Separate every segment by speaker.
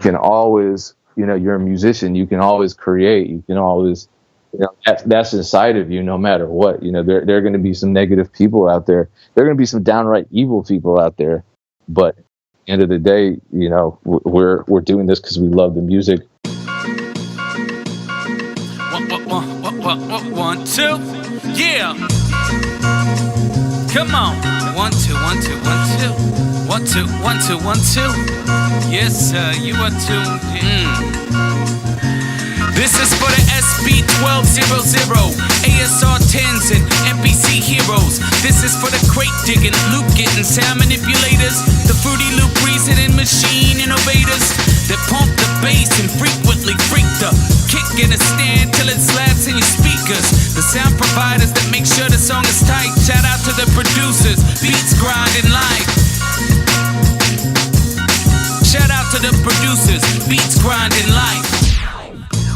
Speaker 1: can always, you're a musician. You can always create. You can always, that's inside of you no matter what. There are going to be some negative people out there. There are going to be some downright evil people out there. But at the end of the day, we're doing this because we love the music.
Speaker 2: 1, 2, yeah. Come on. 1, 2, 1, 2, 1, 2. 1, 2, 1, 2, 1, 2. Yes, sir, you are tuned in. This is for the SB1200, ASR 10s and NPC heroes. This is for the crate digging, loop getting, sound manipulators, the Fruity Loop reasoning machine innovators that pump the bass and frequently freak the kick in a stand till it slaps in your speakers. The sound providers that make sure the song is tight. Shout out to the producers, beats grinding live. Shout out to the producers, beats grinding live.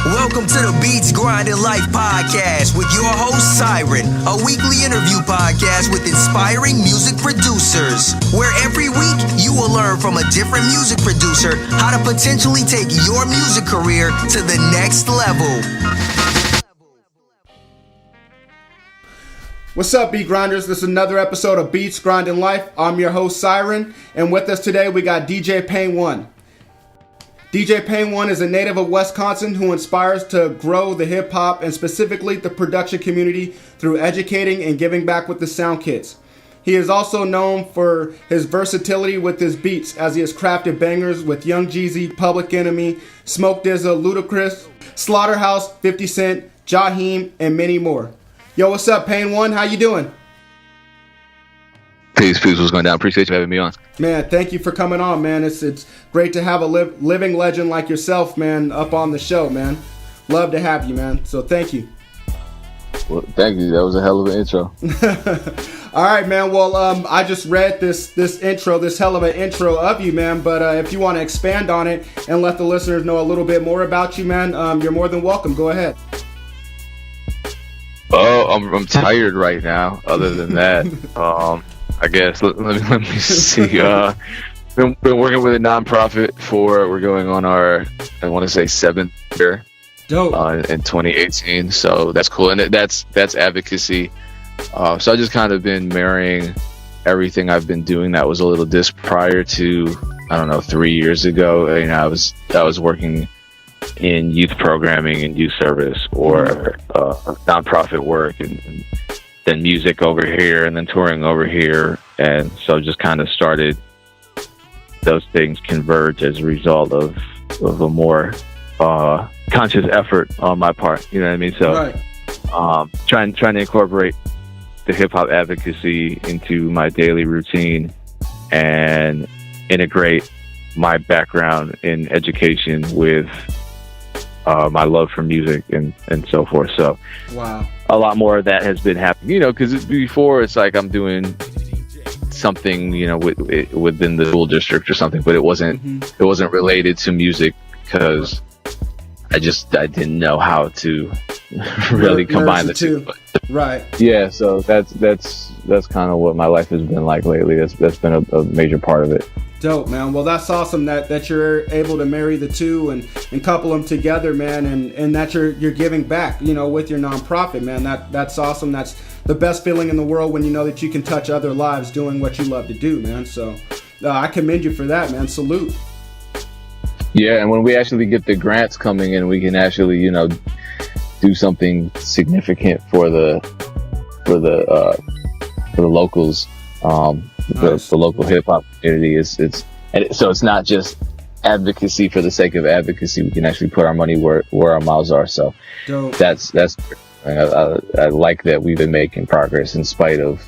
Speaker 3: Welcome to the Beats Grinding Life podcast with your host Siren, a weekly interview podcast with inspiring music producers, where every week you will learn from a different music producer how to potentially take your music career to the next level.
Speaker 4: What's up, Beat Grinders? This is another episode of Beats Grinding Life. I'm your host Siren, and with us today we got DJ Pain One. DJ Pain One is a native of Wisconsin who inspires to grow the hip-hop and specifically the production community through educating and giving back with the sound kits. He is also known for his versatility with his beats, as he has crafted bangers with Young Jeezy, Public Enemy, Smoke DZA, Ludacris, Slaughterhouse, 50 Cent, Jahiem, and many more. Yo, what's up, Pain One? How you doing?
Speaker 1: Peace, what's going down? Appreciate you having me on.
Speaker 4: Man, thank you for coming on, man. It's great to have a living legend like yourself, man, up on the show, man. Love to have you, man. So thank you.
Speaker 1: Well, thank you. That was a hell of an intro.
Speaker 4: All right, man. Well, I just read this intro, this hell of an intro of you, man. But if you want to expand on it and let the listeners know a little bit more about you, man, you're more than welcome. Go ahead.
Speaker 1: Oh, I'm tired right now. Other than that, I guess let me see. Been working with a nonprofit we're going on our, I want to say 7th year.
Speaker 4: Dope.
Speaker 1: In 2018, so that's cool, and that's advocacy. So I just kind of been marrying everything I've been doing that was a little disc prior to, I don't know, 3 years ago. I was working in youth programming and youth service, or nonprofit work, and then music over here, and then touring over here, and so just kind of started those things converge as a result of a more conscious effort on my part. You know what I mean? So
Speaker 4: right.
Speaker 1: Trying to incorporate the hip hop advocacy into my daily routine and integrate my background in education with my love for music and so forth. So
Speaker 4: wow.
Speaker 1: A lot more of that has been happening, because before it's like I'm doing something, within the school district or something, but it wasn't related to music because I didn't know how to really combine the two.
Speaker 4: Right.
Speaker 1: Yeah. So that's kind of what my life has been like lately. That's been a major part of it.
Speaker 4: Dope, man. Well, that's awesome that you're able to marry the two and couple them together, man, and that you're giving back, with your nonprofit, man. That's awesome. That's the best feeling in the world when you know that you can touch other lives doing what you love to do, man. So I commend you for that, man. Salute.
Speaker 1: Yeah, and when we actually get the grants coming in, we can actually, do something significant for the locals.
Speaker 4: Nice.
Speaker 1: The local hip hop community so it's not just advocacy for the sake of advocacy. We can actually put our money where our mouths are. So
Speaker 4: Dope.
Speaker 1: that's I like that we've been making progress in spite of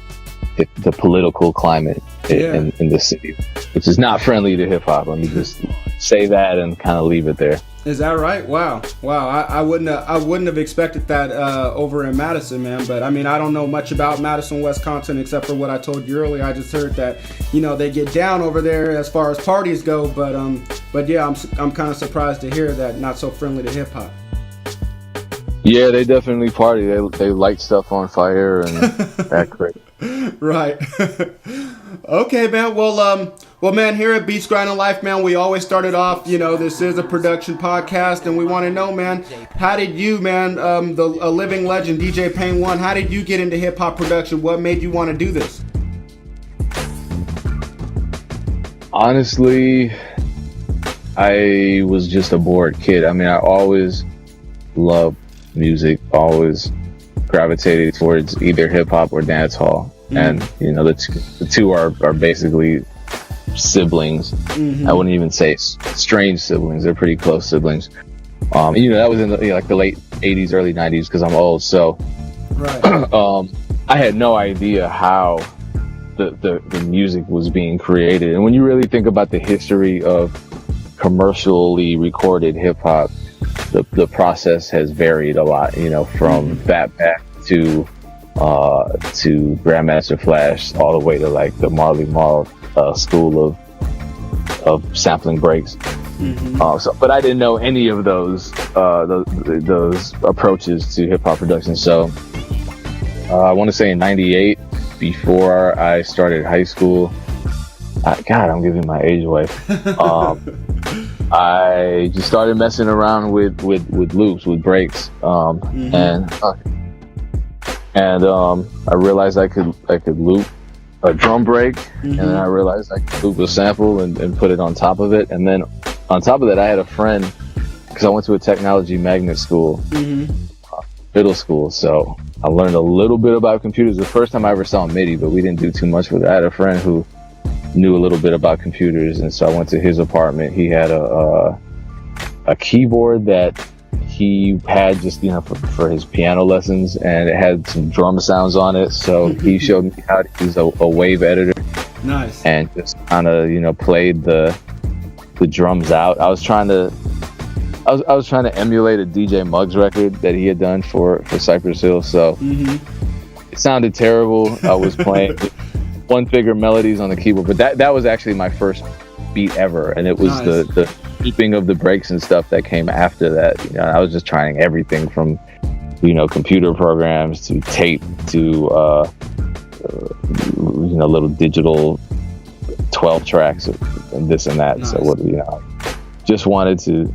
Speaker 1: the political climate in the city, which is not friendly to hip hop. Let me just say that and kind of leave it there.
Speaker 4: Is that right? Wow. I wouldn't have expected that over in Madison, man. But I mean, I don't know much about Madison, Wisconsin, except for what I told you earlier. I just heard that they get down over there as far as parties go. But yeah, I'm kind of surprised to hear that not so friendly to hip hop.
Speaker 1: Yeah, they definitely party. They light stuff on fire and act crazy.
Speaker 4: Right. Okay, man. Well, man, here at Beats Grinding Life, man, we always started off, this is a production podcast, and we want to know, man, how did you, man, a living legend, DJ Pain One, how did you get into hip hop production? What made you want to do this?
Speaker 1: Honestly, I was just a bored kid. I mean, I always loved music, always gravitated towards either hip hop or dance hall. And the two are basically siblings. I wouldn't even say strange siblings. They're pretty close siblings. That was in the late 80s, early 90s, because I'm old. So
Speaker 4: right.
Speaker 1: I had no idea how the music was being created. And when you really think about the history of commercially recorded hip hop, the process has varied a lot, from Fat Pack to Grandmaster Flash, all the way to like the Marley Marl school of sampling breaks. But I didn't know any of those approaches to hip hop production. So I want to say in '98, before I started high school. God, I'm giving my age away. I just started messing around with loops, with breaks, and I realized I could loop a drum break, and then I realized I could loop a sample and put it on top of it. And then on top of that, I had a friend, because I went to a technology magnet school, middle school, so I learned a little bit about computers. The first time I ever saw MIDI, but we didn't do too much with it. I had a friend who knew a little bit about computers, and so I went to his apartment. He had a keyboard that he had just for his piano lessons, and it had some drum sounds on it. So he showed me how to use a wave editor.
Speaker 4: Nice. And
Speaker 1: just kind of played the drums out. I was trying to emulate a DJ Muggs record that he had done for Cypress Hill. So it sounded terrible. I was playing one figure melodies on the keyboard, but that was actually my first beat ever, and it was nice. the keeping of the breaks and stuff that came after that. I was just trying everything from computer programs to tape to little digital 12 tracks and this and that. Nice. So just wanted to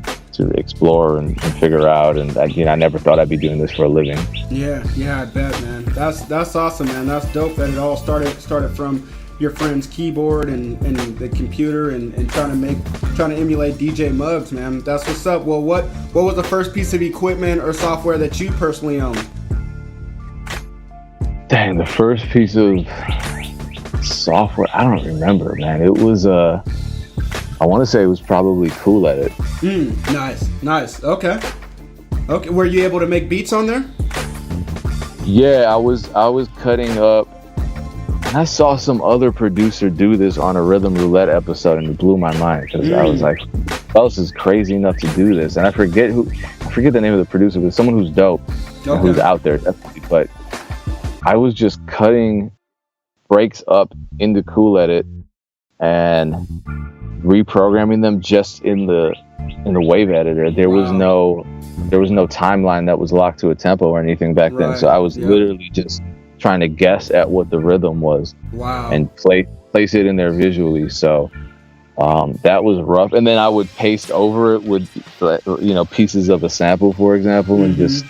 Speaker 1: explore and figure out, and I never thought I'd be doing this for a living.
Speaker 4: Yeah, I bet, man. That's awesome, man. That's dope that it all started from your friend's keyboard and the computer and trying to emulate DJ Muggs, man. That's what's up. Well, what was the first piece of equipment or software that you personally owned?
Speaker 1: Dang, the first piece of software, I don't remember, man. It was I want to say it was probably Cool Edit.
Speaker 4: Nice. Okay. Were you able to make beats on there?
Speaker 1: Yeah, I was cutting up. And I saw some other producer do this on a Rhythm Roulette episode, and it blew my mind, because I was like, who else is crazy enough to do this? And I forget the name of the producer, but someone who's dope, and who's out there, definitely. But I was just cutting breaks up into Cool Edit and reprogramming them just in the wave editor. There was no timeline that was locked to a tempo or anything back then. So I was literally just trying to guess at what the rhythm was.
Speaker 4: Wow.
Speaker 1: And place it in there visually. So that was rough. And then I would paste over it with pieces of a sample, for example, and just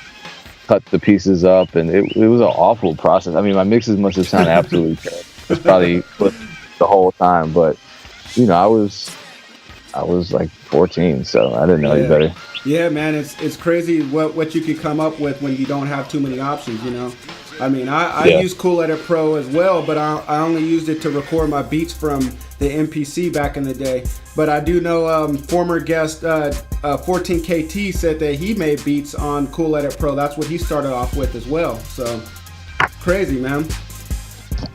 Speaker 1: cut the pieces up, and it was an awful process. I mean, my mixes must have sounded absolutely terrible. It's probably the whole time, but I was like 14, so I didn't know any better.
Speaker 4: Yeah, man, it's crazy what you can come up with when you don't have too many options. I mean, I use Cool Edit Pro as well, but I only used it to record my beats from the MPC back in the day. But I do know former guest 14KT said that he made beats on Cool Edit Pro. That's what he started off with as well. So crazy, man.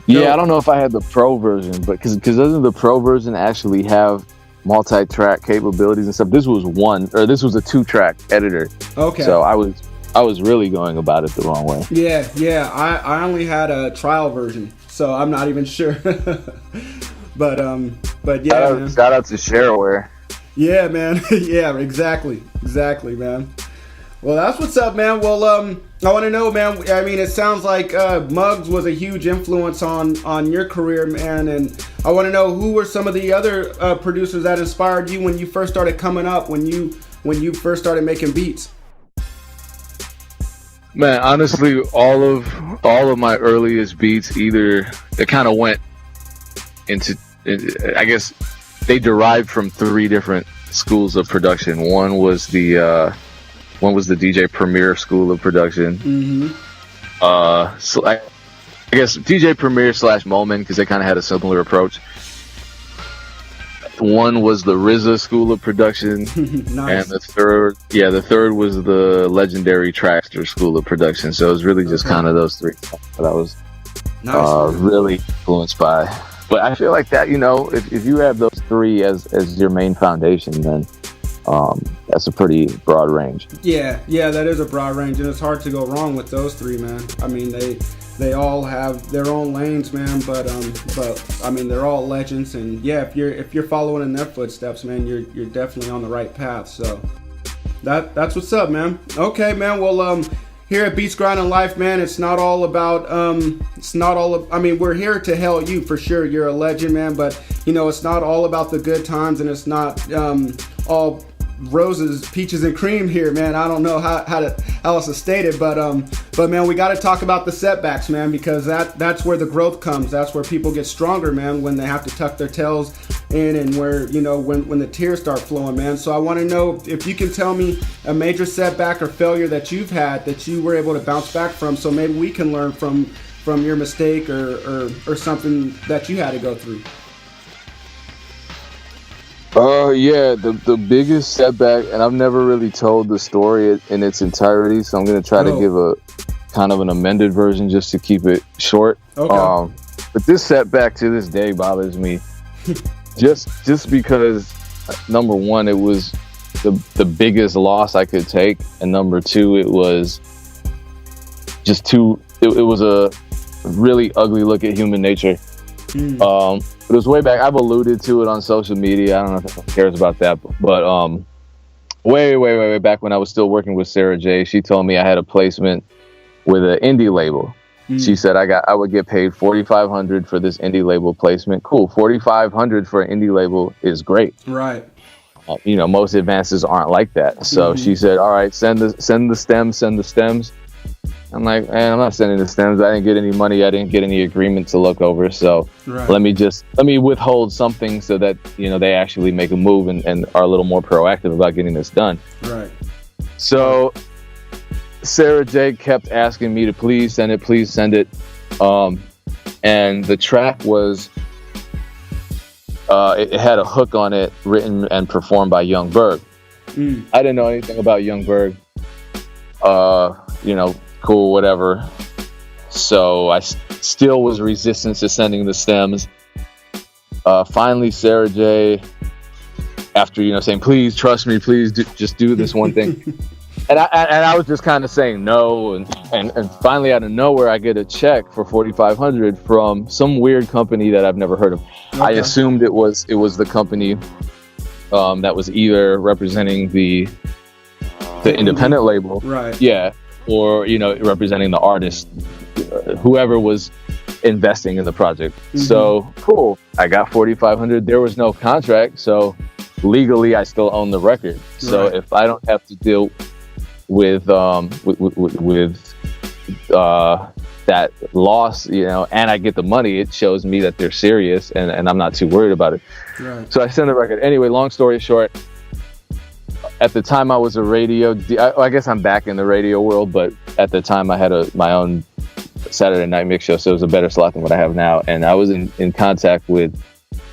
Speaker 1: Yeah, I don't know if I had the Pro version, but because doesn't the Pro version actually have multi-track capabilities and stuff? This was a 2-track editor. Okay. So I was really going about it the wrong way.
Speaker 4: Yeah. I only had a trial version, so I'm not even sure. but yeah. Shout
Speaker 1: out to Shareware.
Speaker 4: Yeah, man. Yeah, exactly, man. Well, that's what's up, man. Well, I want to know, man. I mean, it sounds like Muggs was a huge influence on your career, man. And I want to know, who were some of the other producers that inspired you when you first started coming up, when you first started making beats?
Speaker 1: Man, honestly, all of my earliest beats, either they kind of went into, I guess they derived from three different schools of production. One was the DJ Premier School of Production. Mm-hmm. So I guess DJ Premier / Moment, because they kind of had a similar approach. One was the RZA School of Production. Nice. And the third was the legendary Traxtor School of Production. So it was really just kind of those three that I was really influenced by. But I feel like that, if you have those three as your main foundation, then that's a pretty broad range. Yeah,
Speaker 4: that is a broad range, and it's hard to go wrong with those three, man. I mean, they all have their own lanes, man, but I mean, they're all legends, and yeah, if you're following in their footsteps, man, you're definitely on the right path. So that's what's up, man. Okay, man. Well, here at Beats Grinding Life, man, it's not all about I mean, we're here to hail you for sure. You're a legend, man, but it's not all about the good times, and it's not all roses, peaches, and cream here, man. I don't know how else to state it, but man, we got to talk about the setbacks, man, because that's where the growth comes. That's where people get stronger, man, when they have to tuck their tails in, and where when the tears start flowing, man. So I want to know if you can tell me a major setback or failure that you've had that you were able to bounce back from, so maybe we can learn from your mistake or something that you had to go through.
Speaker 1: Yeah, the biggest setback, and I've never really told the story in its entirety, so I'm going to try to give a kind of an amended version just to keep it short. Okay. But this setback to this day bothers me just because, number one, it was the biggest loss I could take, and number two, it was just it was a really ugly look at human nature. But it was way back. I've alluded to it on social media. I don't know if anyone cares about that, but way back when I was still working with Sarah J, she told me I had a placement with an indie label. She said I would get paid $4,500 for this indie label placement. Cool, $4,500 for an indie label is great.
Speaker 4: Right.
Speaker 1: Most advances aren't like that. So she said, all right, send the stems. I'm like, man, I'm not sending the stems. I didn't get any money. I didn't get any agreement to look over. So let me withhold something so that, they actually make a move and are a little more proactive about getting this done.
Speaker 4: Right.
Speaker 1: So Sarah J kept asking me to please send it. And the track was, it had a hook on it written and performed by Young Berg. I didn't know anything about Young Berg. Cool, whatever. So I still was resistant to sending the stems. Finally, Sarah J, after saying, please trust me, please just do this one thing, and I was just kind of saying no, and finally out of nowhere I get a check for $4,500 from some weird company that I've never heard of. Okay. I assumed it was the company that was either representing the independent label,
Speaker 4: right?
Speaker 1: Yeah. Or representing the artist, whoever was investing in the project. So cool, I got $4,500. There was no contract, so legally I still own the record. So if I don't have to deal with that loss, and I get the money, it shows me that they're serious, and I'm not too worried about it. Right. So I send the record. Anyway, long story short, at the time I was a radio, I guess I'm back in the radio world, but at the time I had my own Saturday night mix show, so it was a better slot than what I have now. And I was in contact with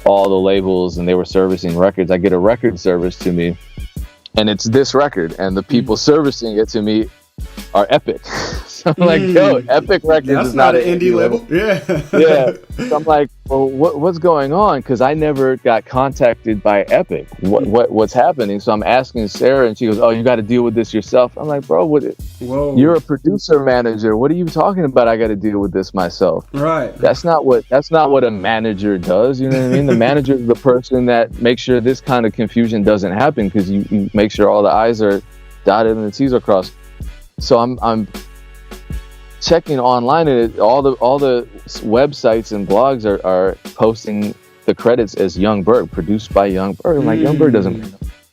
Speaker 1: all the labels, and they were servicing records. I get a record service to me, and it's this record, and the people servicing it to me are Epic. So I'm like, yo, Epic Records is not an indie label. Yeah. So I'm like, well, what's going on? Because I never got contacted by Epic. What's happening? So I'm asking Sarah, and she goes, oh, you got to deal with this yourself. I'm like, bro,
Speaker 4: whoa,
Speaker 1: you're a producer manager. What are you talking about? I got to deal with this myself.
Speaker 4: Right.
Speaker 1: That's not what a manager does. You know what I mean? The manager is the person that makes sure this kind of confusion doesn't happen, because you make sure all the I's are dotted and the T's are crossed. So I'm checking online, and all the websites and blogs are posting the credits as Young Berg, produced by Young Berg. I'm like, Young Berg doesn't make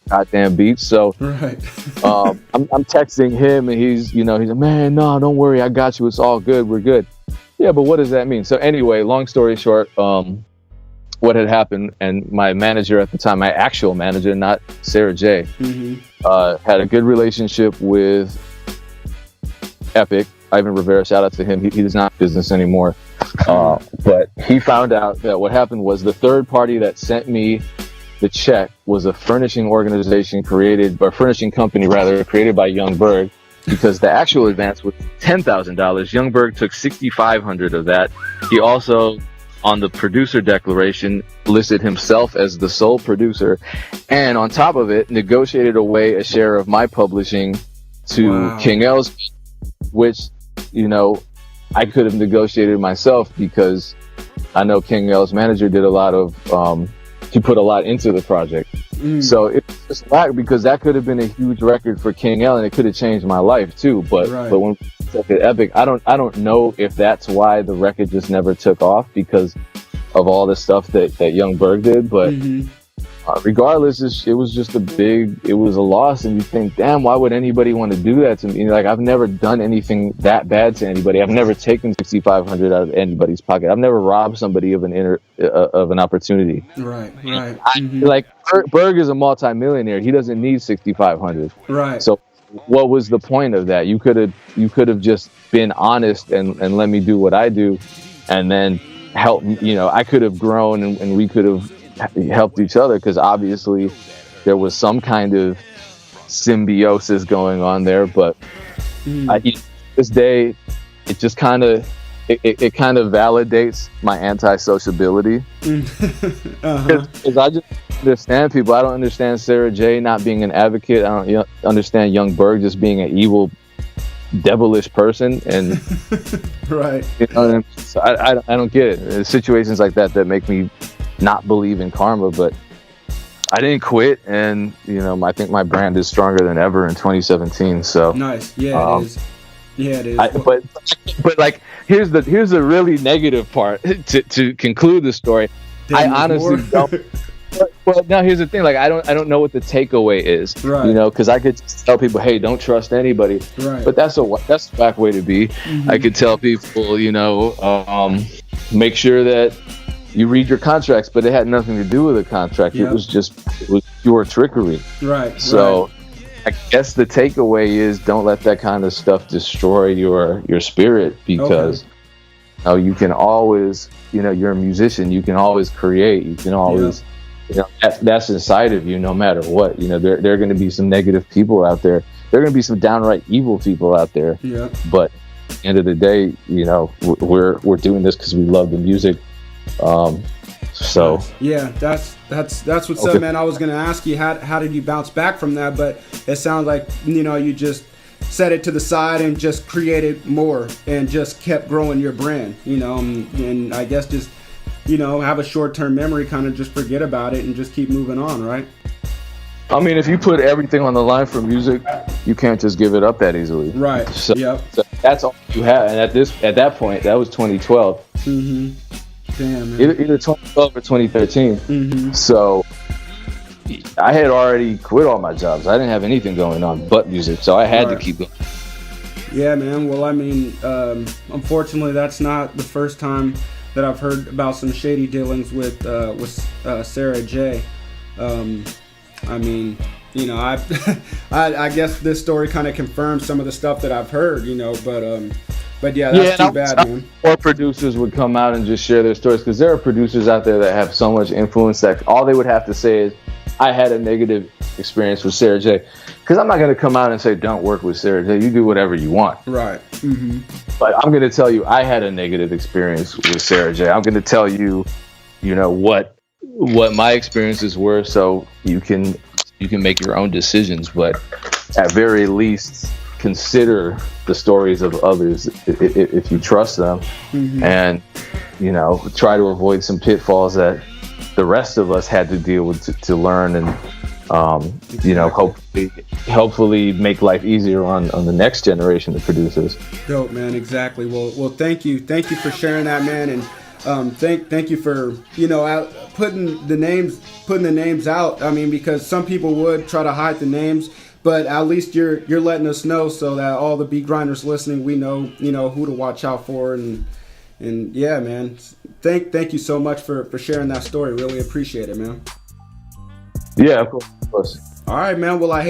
Speaker 1: goddamn beats. So
Speaker 4: Right.
Speaker 1: I'm texting him, and he's like, man, no, don't worry, I got you. It's all good. We're good. Yeah, but what does that mean? So anyway, long story short, what had happened, and my manager at the time, my actual manager, not Sarah J, had a good relationship with Epic. Ivan Rivera, shout out to him. He does not business anymore. But he found out that what happened was the third party that sent me the check was a furnishing furnishing company created by Young Berg, because the actual advance was $10,000. Young Berg took $6,500 of that. He also, on the producer declaration, listed himself as the sole producer, and on top of it, negotiated away a share of my publishing to King L's, which, I could have negotiated myself, because I know King L's manager did a lot of, he put a lot into the project. So it's just whack, because that could have been a huge record for King L, and it could have changed my life too. But when we took it Epic, I don't know if that's why the record just never took off, because of all the stuff that Young Berg did. But regardless, it was a loss. And you think, damn, why would anybody want to do that to me? Like, I've never done anything that bad to anybody. I've never taken $6,500 out of anybody's pocket. I've never robbed somebody of an opportunity.
Speaker 4: Right.
Speaker 1: Like, Berg is a multimillionaire. He doesn't need $6,500.
Speaker 4: Right.
Speaker 1: So what was the point of that? You could have just been honest and let me do what I do, and then help me. I could have grown, and we could have helped each other, because obviously there was some kind of symbiosis going on there. But this day, it just kind of validates my anti-sociability, because I just understand people. I don't understand Sarah J not being an advocate. I don't understand Young Berg just being an evil, devilish person, and
Speaker 4: right.
Speaker 1: So I don't get it. There's situations like that make me not believe in karma. But I didn't quit, and I think my brand is stronger than ever in 2017. So
Speaker 4: nice. Yeah, it is. Yeah, it is.
Speaker 1: But like, here's the really negative part to conclude the story. I honestly don't. Well, now here's the thing. Like, I don't know what the takeaway is.
Speaker 4: Right.
Speaker 1: Because I could tell people, hey, don't trust anybody.
Speaker 4: Right.
Speaker 1: But that's a whack way to be. I could tell people, make sure that you read your contracts, but it had nothing to do with the contract. Yep. It was pure trickery.
Speaker 4: Right.
Speaker 1: So I guess the takeaway is, don't let that kind of stuff destroy your spirit, because you can always, you're a musician, you can always create, you can always, that's inside of you no matter what. There are going to be some negative people out there. There are going to be some downright evil people out there.
Speaker 4: Yeah.
Speaker 1: But at the end of the day, we're doing this because we love the music. So
Speaker 4: yeah, that's what's up, man. I was gonna ask you, how did you bounce back from that, but it sounds like you just set it to the side and just created more and just kept growing your brand, and I guess just have a short-term memory, kind of just forget about it and just keep moving on, right?
Speaker 1: I mean, if you put everything on the line for music, you can't just give it up that easily.
Speaker 4: Right.
Speaker 1: So that's all you have, and at that point, that was 2012.
Speaker 4: Damn, man.
Speaker 1: Either 2012 or 2013. So I had already quit all my jobs. I didn't have anything going on but music, so I had to keep going. Yeah,
Speaker 4: man. Well, I mean, unfortunately, that's not the first time that I've heard about some shady dealings with Sarah J. I mean, I guess this story kind of confirms some of the stuff that I've heard, but yeah, that's too bad, man.
Speaker 1: More producers would come out and just share their stories, because there are producers out there that have so much influence that all they would have to say is, I had a negative experience with Sarah J. Because I'm not going to come out and say, don't work with Sarah J. You do whatever you want.
Speaker 4: Right.
Speaker 1: But I'm going to tell you, I had a negative experience with Sarah J. I'm going to tell you, what my experiences were, so you can make your own decisions. But at very least, consider the stories of others if you trust them, and try to avoid some pitfalls that the rest of us had to deal with to learn and hopefully make life easier on the next generation of producers.
Speaker 4: Dope, man. Exactly. Well, thank you for sharing that, man, and thank you for putting the names out. I mean, because some people would try to hide the names, but at least you're letting us know so that all the beat grinders listening, we know who to watch out for, and yeah, man. Thank you so much for sharing that story. Really appreciate it, man.
Speaker 1: Yeah, of course.
Speaker 4: All right, man. Well, I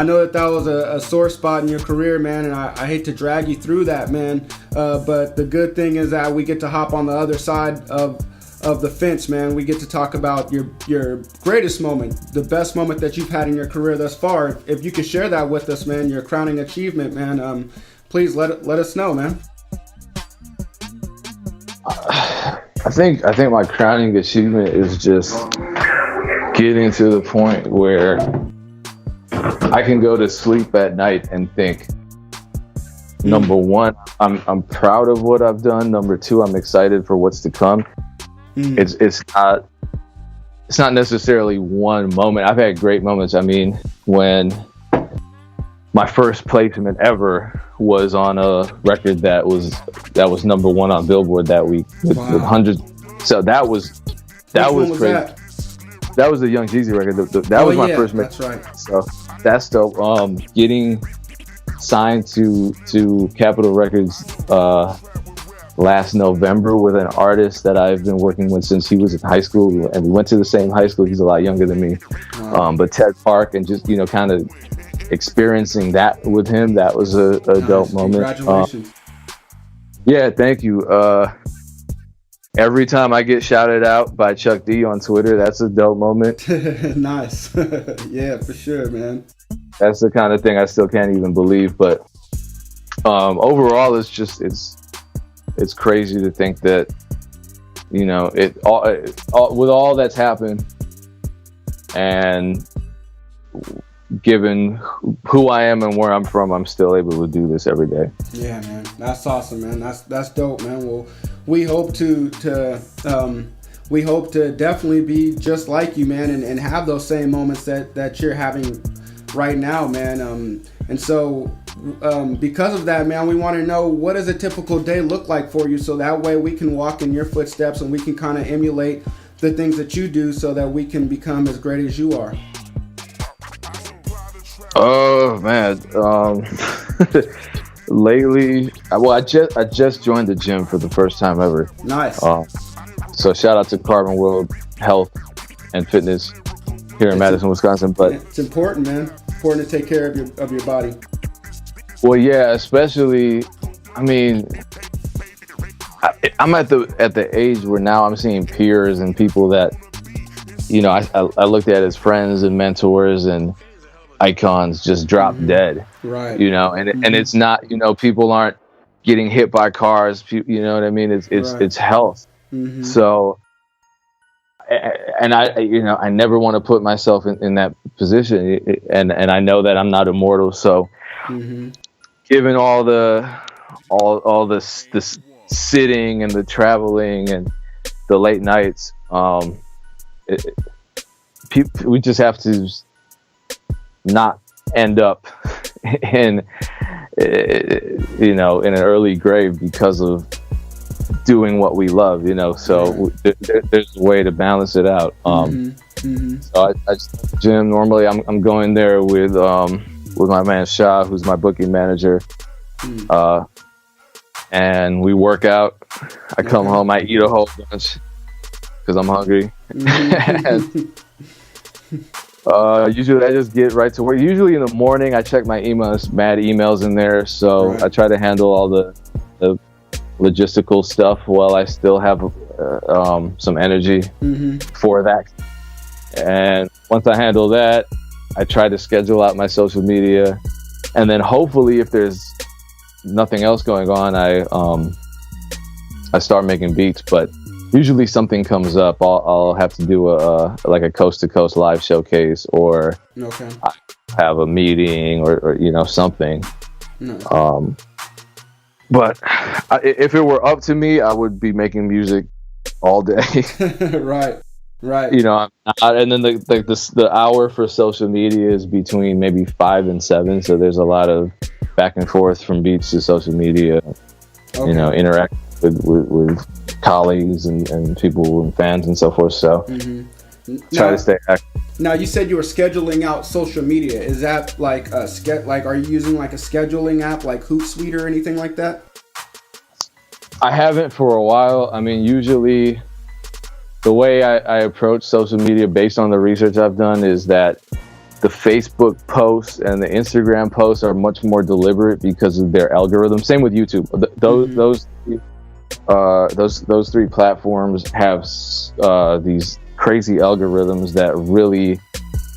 Speaker 4: know that was a sore spot in your career, man, and I hate to drag you through that, man. But the good thing is that we get to hop on the other side of the fence, man. We get to talk about your greatest moment, the best moment that you've had in your career thus far. If you could share that with us, man, your crowning achievement, man, please let us know, man.
Speaker 1: I think my crowning achievement is just getting to the point where I can go to sleep at night and think, number one, I'm proud of what I've done. Number two, I'm excited for what's to come. It's not necessarily one moment. I've had great moments. I mean, when my first placement ever was on a record that was number one on Billboard that week with hundreds. So that was crazy. That was the Young Jeezy record. That was my first.
Speaker 4: That's right.
Speaker 1: So that's dope. Getting signed to Capitol Records last November with an artist that I've been working with since he was in high school, and we went to the same high school. He's a lot younger than me, but Ted Park, and just kind of experiencing that with him. That was a dope moment.
Speaker 4: Congratulations.
Speaker 1: Yeah, thank you. Every time I get shouted out by Chuck D on Twitter, that's a dope moment.
Speaker 4: Nice. Yeah, for sure, man.
Speaker 1: That's the kind of thing I still can't even believe. But overall, it's crazy to think that, with all that's happened, and given who I am and where I'm from, I'm still able to do this every day.
Speaker 4: Yeah, man. That's awesome, man. That's dope, man. Well, we hope to definitely be just like you, man, and have those same moments that you're having right now, man. And so because of that, man, we want to know, what does a typical day look like for you, so that way we can walk in your footsteps and we can kind of emulate the things that you do so that we can become as great as you are.
Speaker 1: Oh man, lately, I just joined the gym for the first time ever.
Speaker 4: Nice.
Speaker 1: So shout out to Carbon World Health and Fitness here in Madison, Wisconsin. But
Speaker 4: it's important, man. Important to take care of your body.
Speaker 1: Well, yeah, especially, I mean, I'm at the age where now I'm seeing peers and people that, I looked at as friends and mentors and icons just drop dead.
Speaker 4: Right.
Speaker 1: And it's not, people aren't getting hit by cars. You know what I mean? It's health.
Speaker 4: Mm-hmm.
Speaker 1: So, and I never want to put myself in that position, and I know that I'm not immortal. So, given all this sitting and the traveling and the late nights, we just have to not end up in an early grave because of doing what we love, so there's a way to balance it out. So I just gym normally. I'm going there with my man Shah, who's my booking manager, and we work out. I come home, I eat a whole bunch because I'm hungry. Usually I just get right to work. Usually in the morning I check my emails, mad emails in there, so I try to handle all the logistical stuff while I still have some energy for that. And once I handle that, I try to schedule out my social media, and then hopefully if there's nothing else going on, I start making beats. But usually something comes up. I'll have to do a coast to coast live showcase, or I have a meeting or something. But if it were up to me, I would be making music all day.
Speaker 4: Right. Right.
Speaker 1: You know, and then the hour for social media is between maybe 5 and 7. So there's a lot of back and forth from beats to social media.
Speaker 4: Okay.
Speaker 1: You know, interact with colleagues and people and fans and so forth. So try to stay active.
Speaker 4: Now you said you were scheduling out social media. Is that like are you using like a scheduling app like Hootsuite or anything like that?
Speaker 1: I haven't for a while. I mean, usually the way I approach social media based on the research I've done is that the Facebook posts and the Instagram posts are much more deliberate because of their algorithm. Same with YouTube. Those three platforms have these crazy algorithms that really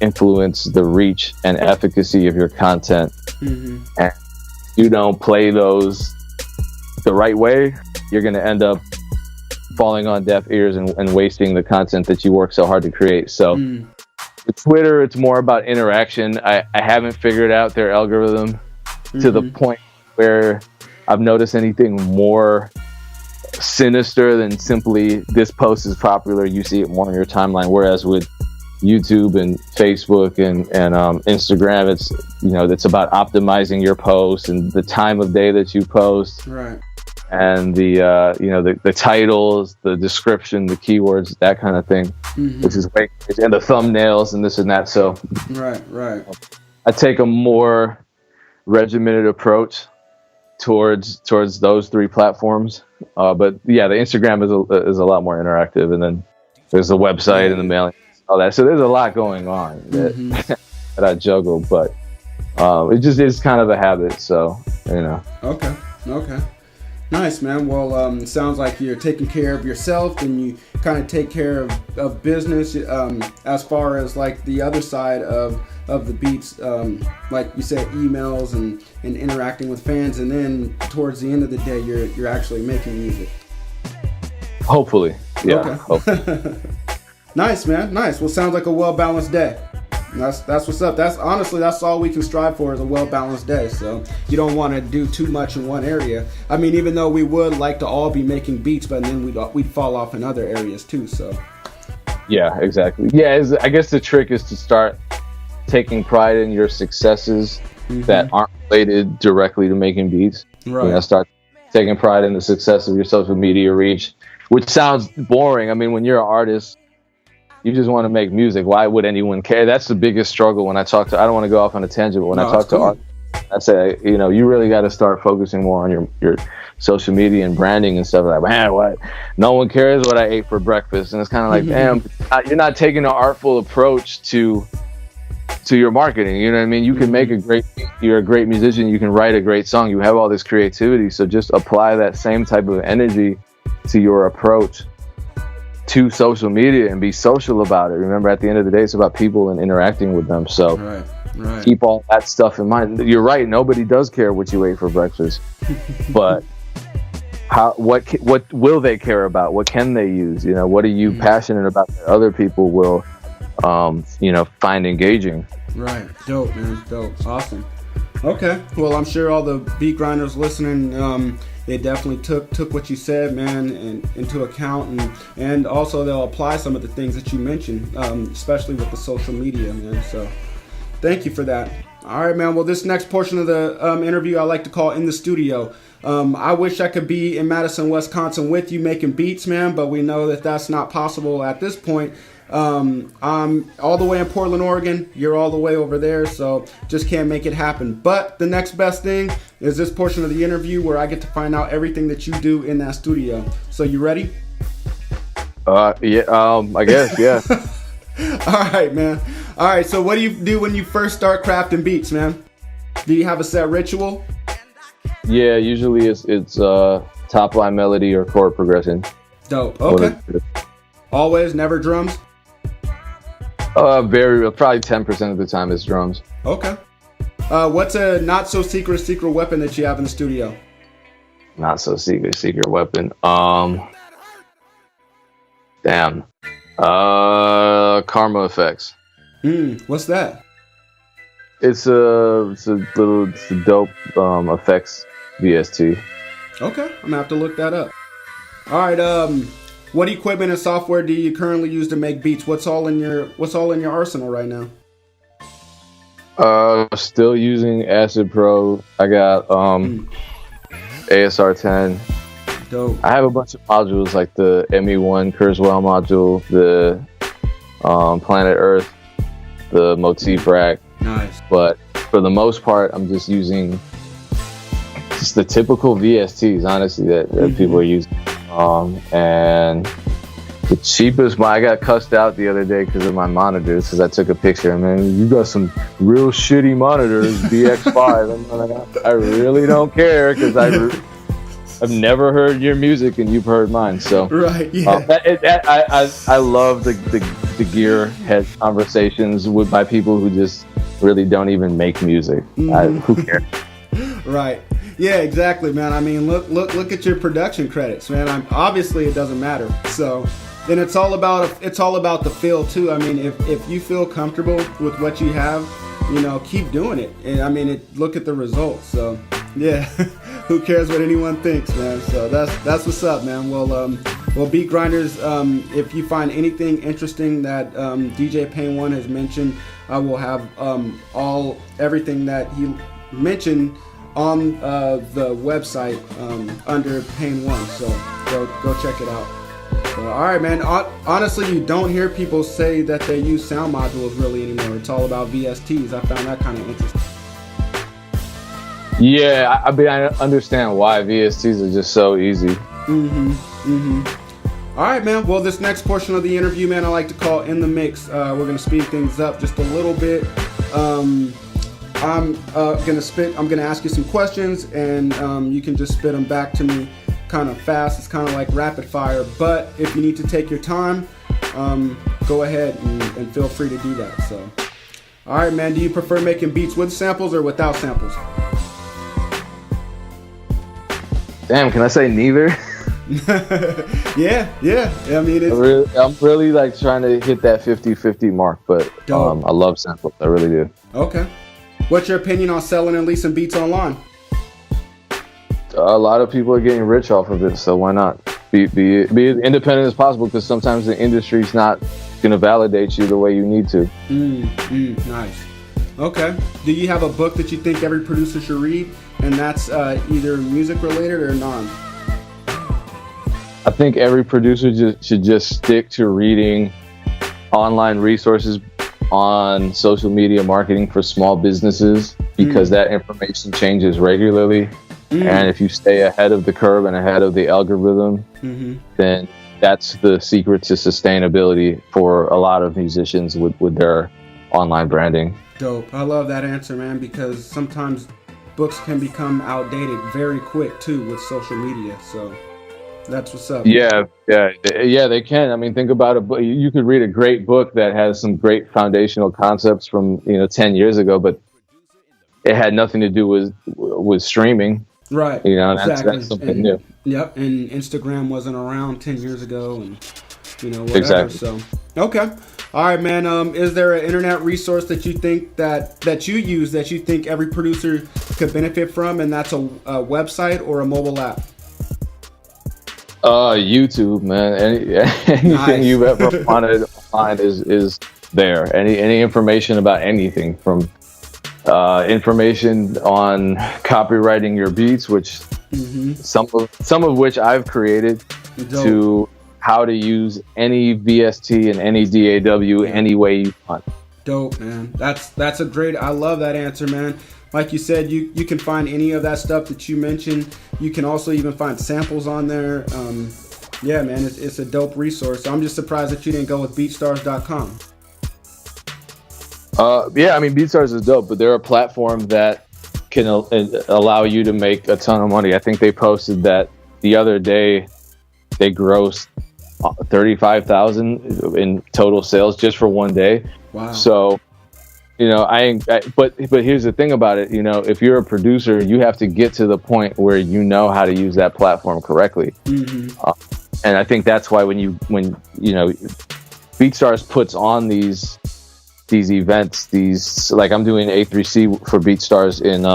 Speaker 1: influence the reach and efficacy of your content. And you don't play those the right way, you're going to end up falling on deaf ears and wasting the content that you work so hard to create. So with Twitter, it's more about interaction. I haven't figured out their algorithm to the point where I've noticed anything more sinister than simply this post is popular, you see it more on your timeline. Whereas with YouTube and Facebook and Instagram, it's about optimizing your post and the time of day that you post,
Speaker 4: right?
Speaker 1: And the titles, the description, the keywords, that kind of thing, which is way crazy, and the thumbnails and this and that. So
Speaker 4: right.
Speaker 1: I take a more regimented approach towards those three platforms. But yeah, the Instagram is a lot more interactive, and then there's the website and the mailing, all that. So there's a lot going on that that I juggle, but it just is kind of a habit. So
Speaker 4: Okay. Nice, man. Well, it sounds like you're taking care of yourself and you kind of take care of business as far as like the other side of the beats, like you said, emails and interacting with fans, and then towards the end of the day, you're actually making music.
Speaker 1: Hopefully, yeah.
Speaker 4: Okay.
Speaker 1: Hopefully.
Speaker 4: Nice, man. Nice. Well, sounds like a well-balanced day. That's what's up. That's all we can strive for, is a well-balanced day. So you don't want to do too much in one area. I mean, even though we would like to all be making beats, but then we'd fall off in other areas too. So
Speaker 1: yeah, exactly. Yeah, I guess the trick is to start taking pride in your successes that aren't related directly to making beats.
Speaker 4: Right.
Speaker 1: Start taking pride in the success of your social media reach, which sounds boring. I mean, when you're an artist, you just want to make music. Why would anyone care? That's the biggest struggle when I talk to, I don't want to go off on a tangent, but when I talk to artists, I say, you really got to start focusing more on your social media and branding and stuff. Like, man, what? No one cares what I ate for breakfast. And it's kind of like, damn, you're not taking an artful approach to your marketing. You know what I mean? You can make you're a great musician. You can write a great song. You have all this creativity. So just apply that same type of energy to your approach to social media and be social about it. Remember, at the end of the day, it's about people and interacting with them. So
Speaker 4: right.
Speaker 1: Keep all that stuff in mind. You're right. Nobody does care what you ate for breakfast, but what will they care about? What can they use? What are you passionate about that other people will, find engaging?
Speaker 4: Right. Dope, man. Dope. Awesome. Okay. Well, I'm sure all the beat grinders listening, they definitely took what you said, man, into account, and also they'll apply some of the things that you mentioned, especially with the social media, man. So thank you for that. All right, man. Well, this next portion of the interview I like to call In the Studio. I wish I could be in Madison, Wisconsin with you making beats, man, but we know that that's not possible at this point. I'm all the way in Portland, Oregon. You're all the way over there, so just can't make it happen. But the next best thing is this portion of the interview where I get to find out everything that you do in that studio. So you ready?
Speaker 1: Yeah. I guess, yeah.
Speaker 4: All right, man. All right. So what do you do when you first start crafting beats, man? Do you have a set ritual?
Speaker 1: Yeah. Usually it's top line melody or chord progression.
Speaker 4: Dope. Okay. Always, never drums?
Speaker 1: Probably 10% of the time it's drums.
Speaker 4: Okay. What's a not so secret weapon that you have in the studio?
Speaker 1: Not so secret weapon. Damn. Karma effects.
Speaker 4: What's that?
Speaker 1: It's a dope effects VST.
Speaker 4: Okay, I'm gonna have to look that up. All right. What equipment and software do you currently use to make beats? What's all in your arsenal right now?
Speaker 1: Still using Acid Pro. I got ASR 10.
Speaker 4: Dope.
Speaker 1: I have a bunch of modules like the ME1 Kurzweil module, the Planet Earth, the Motif Rack.
Speaker 4: Nice.
Speaker 1: But for the most part, I'm just using just the typical VSTs, honestly, that people are using. And the cheapest, I got cussed out the other day because of my monitors, because I took a picture. Man, you got some real shitty monitors, BX5. I'm like, I really don't care, because I've never heard your music and you've heard mine. So
Speaker 4: right, yeah.
Speaker 1: I love the gear head conversations by people who just really don't even make music. Who cares?
Speaker 4: Right. Yeah, exactly, man. I mean, look at your production credits, man. Obviously it doesn't matter. So then it's all about the feel too. I mean, if you feel comfortable with what you have, keep doing it. And I mean, look at the results. So yeah, who cares what anyone thinks, man? So that's what's up, man. Well, Beat Grinders, if you find anything interesting that DJ Pain One has mentioned, I will have everything that he mentioned on the website under Pain One. So go check it out. So, all right, man. Honestly, you don't hear people say that they use sound modules really anymore. It's all about VSTs. I found that kind of interesting.
Speaker 1: Yeah, I mean, I understand why VSTs are just so easy.
Speaker 4: All right, man. Well, this next portion of the interview, man, I like to call In the Mix. We're going to speed things up just a little bit. I'm gonna ask you some questions, and you can just spit them back to me kind of fast. It's kind of like rapid fire, but if you need to take your time, go ahead and feel free to do that. So, all right, man. Do you prefer making beats with samples or without samples?
Speaker 1: Damn, can I say neither?
Speaker 4: Yeah. I mean,
Speaker 1: I'm really like trying to hit that 50-50 mark, but I love samples. I really do.
Speaker 4: Okay. What's your opinion on selling and leasing beats online?
Speaker 1: A lot of people are getting rich off of it, so why not? Be as independent as possible, because sometimes the industry's not going to validate you the way you need to.
Speaker 4: Nice. Okay. Do you have a book that you think every producer should read, and that's either music related or non?
Speaker 1: I think every producer should just stick to reading online resources on social media marketing for small businesses, because that information changes regularly. And if you stay ahead of the curve and ahead of the algorithm, then that's the secret to sustainability for a lot of musicians with their online branding.
Speaker 4: Dope. I love that answer, man, because sometimes books can become outdated very quick too with social media. So that's what's up.
Speaker 1: Yeah, they can. I mean, think about it. You could read a great book that has some great foundational concepts from 10 years ago, but it had nothing to do with streaming.
Speaker 4: Right.
Speaker 1: Exactly. That's something new.
Speaker 4: Yep. And Instagram wasn't around 10 years ago, and whatever.
Speaker 1: Exactly.
Speaker 4: So okay. All right, man. Is there an internet resource that you think that you use that you think every producer could benefit from, and that's a website or a mobile app?
Speaker 1: YouTube, man. Anything you've ever wanted online is there. Any information about anything, from information on copywriting your beats, which some of which I've created, to how to use any VST and any DAW any way you want.
Speaker 4: Dope, man. That's a great. I love that answer, man. Like you said, you can find any of that stuff that you mentioned. You can also even find samples on there. Yeah, man, it's a dope resource. I'm just surprised that you didn't go with BeatStars.com.
Speaker 1: Yeah, I mean, BeatStars is dope, but they're a platform that can allow you to make a ton of money. I think they posted that the other day they grossed $35,000 in total sales just for one day.
Speaker 4: Wow.
Speaker 1: So, but here's the thing about it. If you're a producer, you have to get to the point where you know how to use that platform correctly. And I think that's why when BeatStars puts on these events, like I'm doing A3C for BeatStars in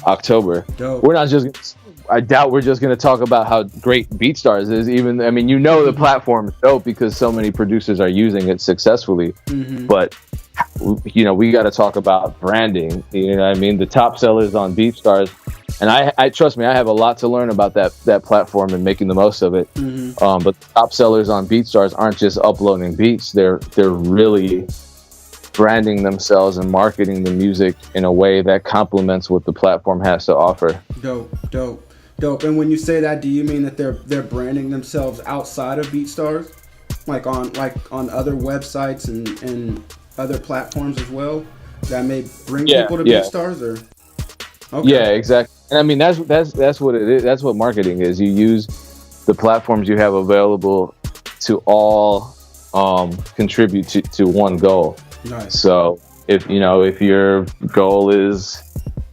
Speaker 1: October.
Speaker 4: Dope.
Speaker 1: We're not just I doubt we're just going to talk about how great BeatStars is. Even, I mean, the platform is dope because so many producers are using it successfully. But we got to talk about branding. You know what I mean? The top sellers on BeatStars, and I trust me, I have a lot to learn about that platform and making the most of it. But the top sellers on BeatStars aren't just uploading beats; they're really branding themselves and marketing the music in a way that complements what the platform has to offer.
Speaker 4: Dope. And when you say that, do you mean that they're branding themselves outside of BeatStars, like on other websites and other platforms as well, that may bring people to BeatStars? Or okay.
Speaker 1: Yeah, exactly. And I mean that's what it is. That's what marketing is. You use the platforms you have available to all contribute to one goal.
Speaker 4: Nice.
Speaker 1: So if your goal is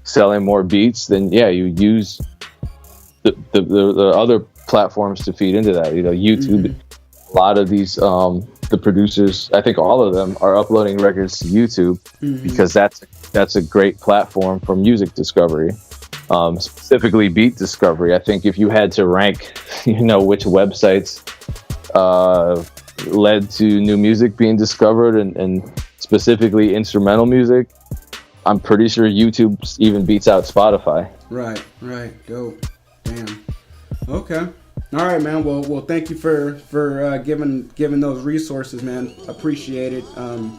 Speaker 1: selling more beats, then you use the other platforms to feed into that. YouTube. A lot of these the producers, I think all of them, are uploading records to YouTube because that's a great platform for music discovery, specifically beat discovery. I think if you had to rank, which websites led to new music being discovered and specifically instrumental music, I'm pretty sure YouTube even beats out Spotify.
Speaker 4: Right. Dope. Damn. Okay. All right, man. Well, thank you for giving those resources, man. Appreciate it. Man,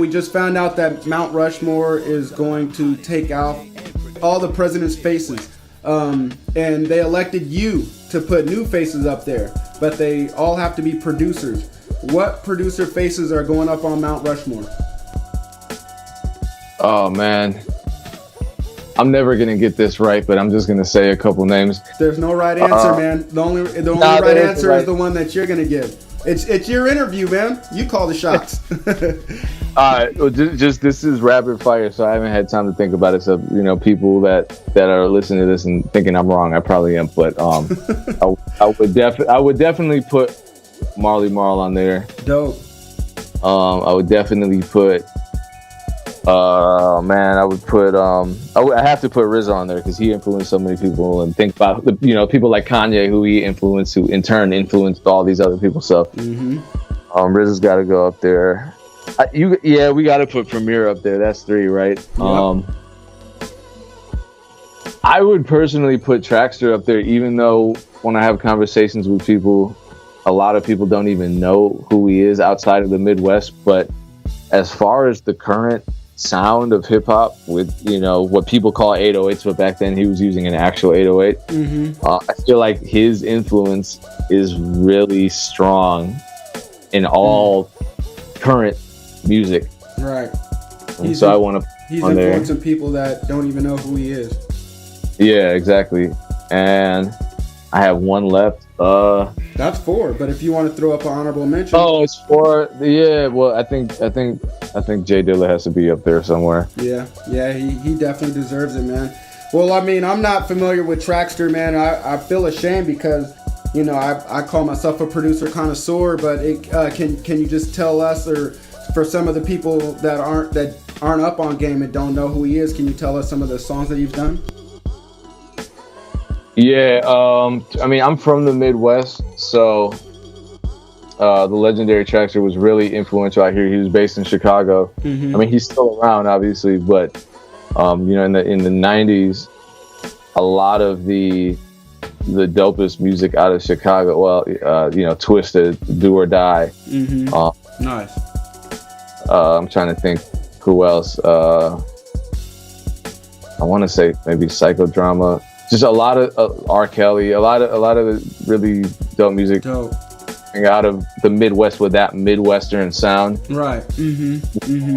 Speaker 4: we just found out that Mount Rushmore is going to take out all the president's faces, and they elected you to put new faces up there, but they all have to be producers. What producer faces are going up on Mount Rushmore?
Speaker 1: Oh man, I'm never gonna get this right, but I'm just gonna say a couple names.
Speaker 4: There's no right answer, man. The only right answer is the one that you're gonna give. It's your interview, man. You call the shots.
Speaker 1: All right, well, just this is rapid fire, so I haven't had time to think about it. So people that are listening to this and thinking I'm wrong, I probably am, but I would definitely put Marley Marl on there.
Speaker 4: Dope.
Speaker 1: I would definitely put. I would put. I have to put RZA on there because he influenced so many people, and think about people like Kanye who he influenced, who in turn influenced all these other people. So, RZA's got to go up there. We got to put Premier up there. That's 3, right? Yep. I would personally put Traxster up there, even though when I have conversations with people, a lot of people don't even know who he is outside of the Midwest. But as far as the current sound of hip hop with what people call 808s, but back then he was using an actual 808. I feel like his influence is really strong in all current music.
Speaker 4: Right.
Speaker 1: So I want to.
Speaker 4: He's influencing people that don't even know who he is.
Speaker 1: Yeah, exactly. And I have one left.
Speaker 4: That's 4. But if you want to throw up an honorable mention.
Speaker 1: Oh, it's 4. Yeah. Well, I think Jay Dilla has to be up there somewhere.
Speaker 4: Yeah. He definitely deserves it, man. Well, I mean, I'm not familiar with Traxster, man. I feel ashamed because I call myself a producer connoisseur. But can you just tell us, or for some of the people that aren't up on game and don't know who he is, can you tell us some of the songs that he's done?
Speaker 1: Yeah, I mean, I'm from the Midwest, so the legendary Traxster was really influential out here. He was based in Chicago. I mean, he's still around, obviously, but in the 90s, a lot of the dopest music out of Chicago. Well, Twisted, Do or Die.
Speaker 4: Nice.
Speaker 1: I'm trying to think who else. I want to say maybe Psychodrama. Just a lot of R. Kelly, a lot of really dope music out of the Midwest with that Midwestern sound.
Speaker 4: Right.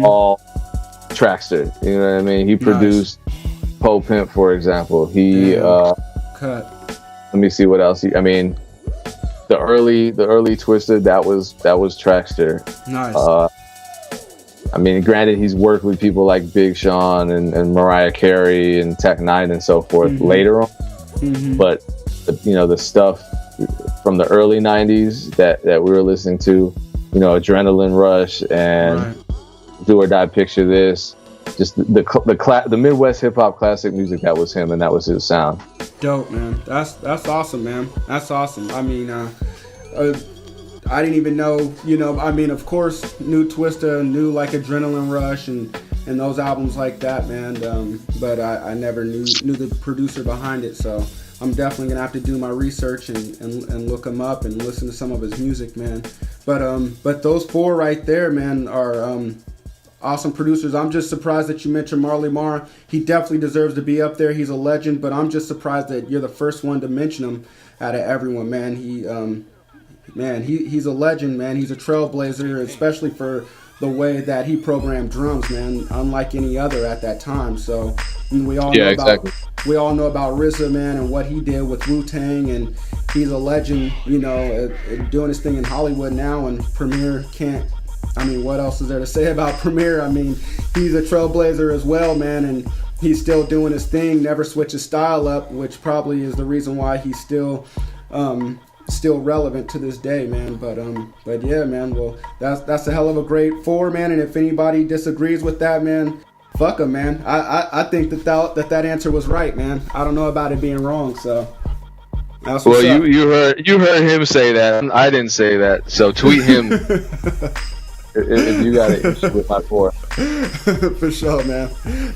Speaker 1: All Traxster. You know what I mean? He produced Poe Pimp, for example. He
Speaker 4: cut.
Speaker 1: Let me see what else. The early Twisted, that was Traxster.
Speaker 4: Nice.
Speaker 1: I mean, granted, he's worked with people like Big Sean and Mariah Carey and Tech Nine and so forth later on. But the stuff from the early 90s that we were listening to, Adrenaline Rush and Do or Die, Picture This, just the Midwest hip hop classic music. That was him, and that was his sound.
Speaker 4: Dope, man. That's awesome, man. That's awesome. I mean, I didn't even know, I mean, of course, knew Twista, knew like Adrenaline Rush and those albums like that, man. But I never knew the producer behind it. So I'm definitely gonna have to do my research and look him up and listen to some of his music, man. But those four right there, man, are awesome producers. I'm just surprised that you mentioned Marley Marl. He definitely deserves to be up there. He's a legend, but I'm just surprised that you're the first one to mention him out of everyone, man. He's a legend, man. He's a trailblazer, especially for the way that he programmed drums, man, unlike any other at that time. So we all know about RZA, man, and what he did with Wu-Tang, and he's a legend, doing his thing in Hollywood now, and Premier can't. I mean, what else is there to say about Premier? I mean, he's a trailblazer as well, man, and he's still doing his thing, never switches style up, which probably is the reason why he's still relevant to this day, man. But yeah, man, well, that's a hell of a great four, man, and if anybody disagrees with that, man, fuck them, man. I think that answer was right, man. I don't know about it being wrong, so. That's what's up.
Speaker 1: you heard him say that. I didn't say that, so tweet him. If you got an issue with my four.
Speaker 4: For sure, man.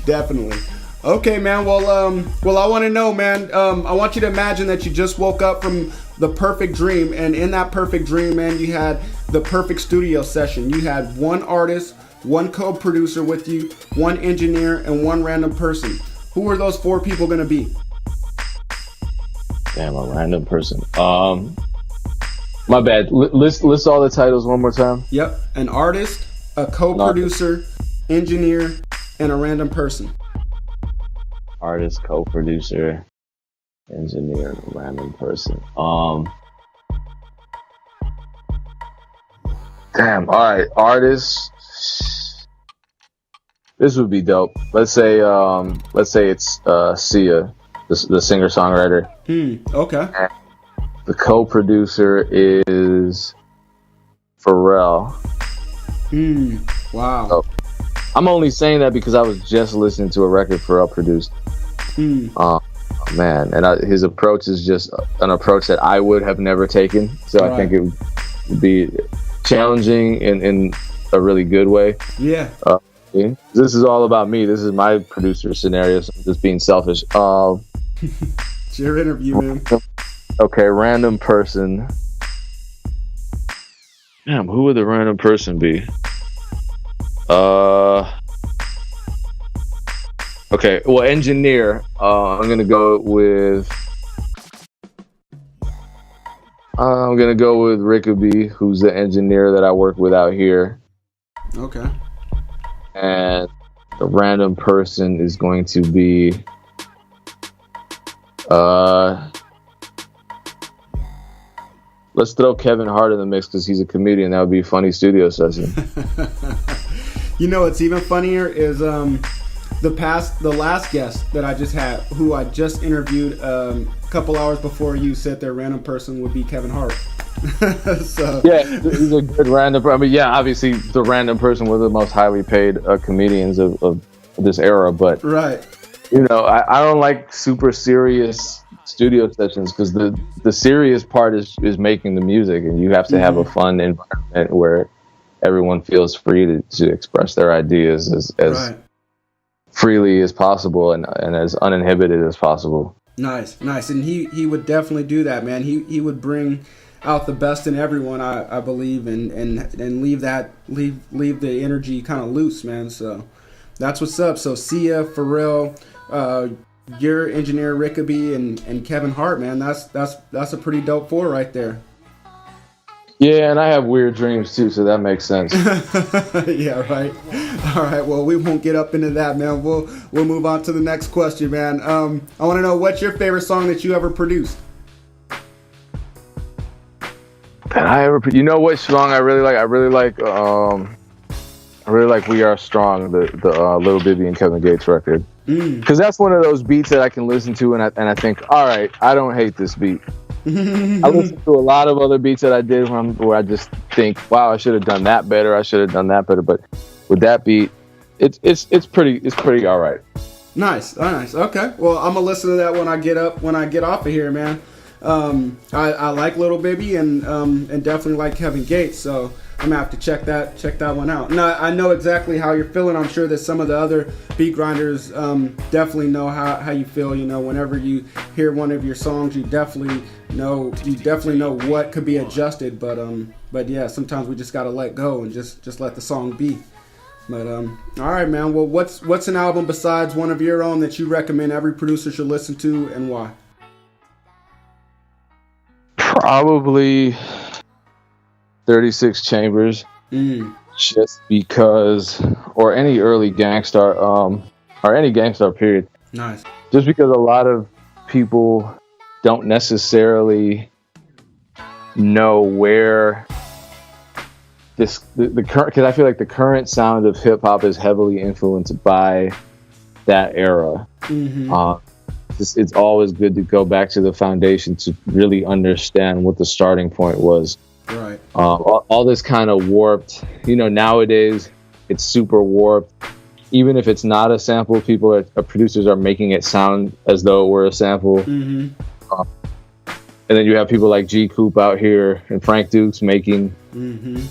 Speaker 4: Definitely. Okay, man. Well, I want to know, man. I want you to imagine that you just woke up from the perfect dream, and in that perfect dream, man, you had the perfect studio session. You had one artist, one co-producer with you, one engineer, and one random person. Who are those four people going to be?
Speaker 1: Damn, a random person. My bad. List all the titles one more time.
Speaker 4: Yep. An artist, a co-producer, engineer, and a random person.
Speaker 1: Artist, co-producer, engineer, and a random person. Damn. All right. Artist. This would be dope. Let's say it's Sia, the singer-songwriter.
Speaker 4: Okay.
Speaker 1: And the co-producer is Pharrell.
Speaker 4: Wow.
Speaker 1: So, I'm only saying that because I was just listening to a record Pharrell produced. Man, and his approach is just an approach that I would have never taken. So right. I think it would be challenging in a really good way.
Speaker 4: Yeah.
Speaker 1: This is all about me. This is my producer scenario. So I'm just being selfish.
Speaker 4: It's your interview, man.
Speaker 1: Okay, random person. Damn, who would the random person be? Okay, well, engineer. I'm gonna go with Rickaby, who's the engineer that I work with out here.
Speaker 4: Okay.
Speaker 1: And the random person is going to be let's throw Kevin Hart in the mix because he's a comedian. That would be a funny studio session.
Speaker 4: What's even funnier is the last guest that I just had, who I just interviewed a couple hours before you, said their random person would be Kevin Hart. So
Speaker 1: yeah, he's a good random. I mean, yeah, obviously the random person was the most highly paid comedians of this era, but
Speaker 4: right.
Speaker 1: I don't like super serious studio sessions because the serious part is making the music, and you have to have a fun environment where everyone feels free to express their ideas as right. freely as possible and as uninhibited as possible. Nice.
Speaker 4: And he would definitely do that, man. He would bring out the best in everyone, I believe, and leave the energy kind of loose, man. So that's what's up. So Sia, Pharrell, your engineer Rickaby, and Kevin Hart, man. That's a pretty dope four right there.
Speaker 1: Yeah, and I have weird dreams too, so that makes sense.
Speaker 4: Yeah, right. All right, well, we won't get up into that, man. We'll move on to the next question, man. I want to know, what's your favorite song that you ever produced?
Speaker 1: You know what song I really like? I really like "We Are Strong," the Lil Bibby and Kevin Gates record, because that's one of those beats that I can listen to and I think, all right, I don't hate this beat. I listen to a lot of other beats that I did where I just think, wow, I should have done that better. But with that beat, it's pretty all right.
Speaker 4: Nice. Okay. Well, I'm gonna listen to that when I get off of here, man. I like Little Baby and definitely like Kevin Gates, so I'm gonna have to check that one out. And I know exactly how you're feeling. I'm sure that some of the other beat grinders definitely know how you feel. You know, whenever you hear one of your songs, you definitely know what could be adjusted. But yeah, sometimes we just gotta let go and just let the song be. But all right, man. Well, what's an album besides one of your own that you recommend every producer should listen to, and why?
Speaker 1: Probably 36 Chambers, just because, or any early Gangstar, or any Gangstar period.
Speaker 4: Nice.
Speaker 1: Just because a lot of people don't necessarily know where the current, because I feel like the current sound of hip hop is heavily influenced by that era. It's always good to go back to the foundation to really understand what the starting point was.
Speaker 4: Right.
Speaker 1: All this kind of warped, nowadays it's super warped. Even if it's not a sample, producers are making it sound as though it were a sample. And then you have people like G Coop out here and Frank Dukes making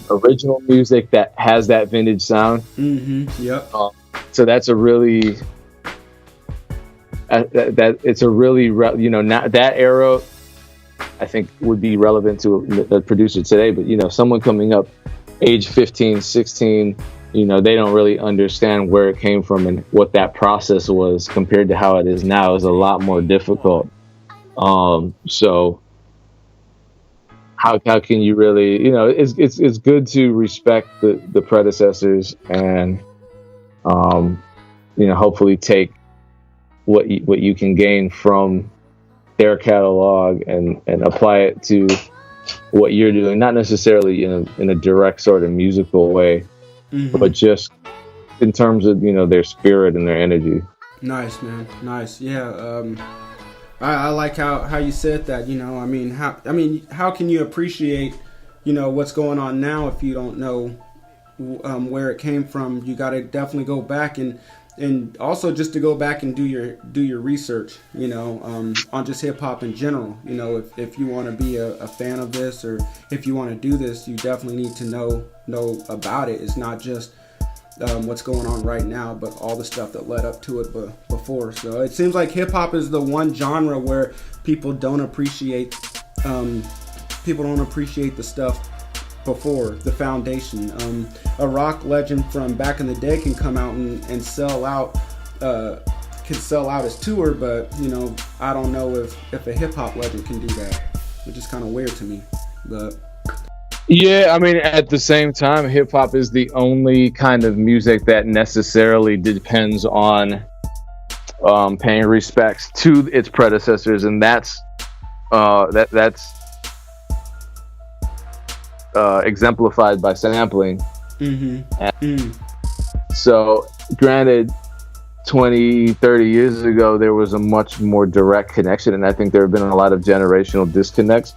Speaker 1: original music that has that vintage sound.
Speaker 4: Yep.
Speaker 1: So that's a really it's a really that era I think would be relevant to a producer today. But someone coming up age 15, 16, they don't really understand where it came from and what that process was compared to how it is now is a lot more difficult. So how can you really, it's good to respect the predecessors and hopefully take what you can gain from their catalog and apply it to what you're doing, not necessarily in a direct sort of musical way, but just in terms of their spirit and their energy.
Speaker 4: Nice, man. Nice. Yeah. I like how you said that. How can you appreciate what's going on now if you don't know where it came from? You got to definitely go back and also just to go back and do your research, on just hip hop in general. If you want to be a fan of this, or if you want to do this, you definitely need to know about it. It's not just what's going on right now, but all the stuff that led up to it before. So it seems like hip hop is the one genre where people don't appreciate the stuff before the foundation. A rock legend from back in the day can come out and sell out his tour, but I don't know if a hip hop legend can do that, which is kind of weird to me. But
Speaker 1: yeah, at the same time, hip hop is the only kind of music that necessarily depends on paying respects to its predecessors, and that's exemplified by sampling. So, granted, 20, 30 years ago, there was a much more direct connection, and I think there have been a lot of generational disconnects.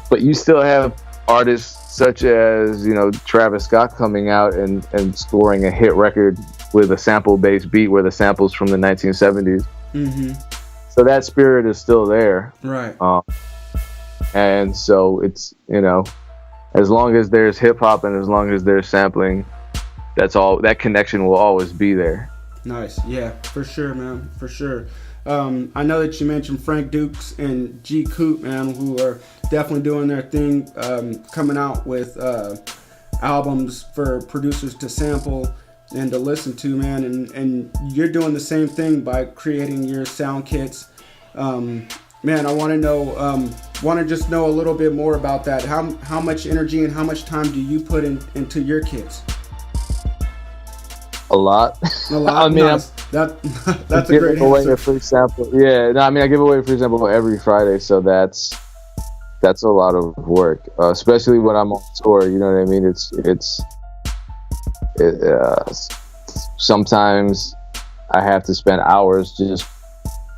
Speaker 1: But you still have artists such as Travis Scott coming out and scoring a hit record with a sample-based beat where the sample's from the 1970s. So that spirit is still there,
Speaker 4: right?
Speaker 1: And so it's as long as there's hip hop and as long as there's sampling, that's all. That connection will always be there.
Speaker 4: Nice, yeah, for sure, man, for sure. I know that you mentioned Frank Dukes and G Coop, man, who are definitely doing their thing, coming out with albums for producers to sample and to listen to, man. And you're doing the same thing by creating your sound kits. Man, I want to just know a little bit more about that. How much energy and how much time do you put into your kits?
Speaker 1: A lot.
Speaker 4: A lot. Nice. That's a great
Speaker 1: away
Speaker 4: answer.
Speaker 1: A free sample. Yeah, no, I give away a free sample every Friday, so that's a lot of work, especially when I'm on tour. You know what I mean? It's sometimes I have to spend hours just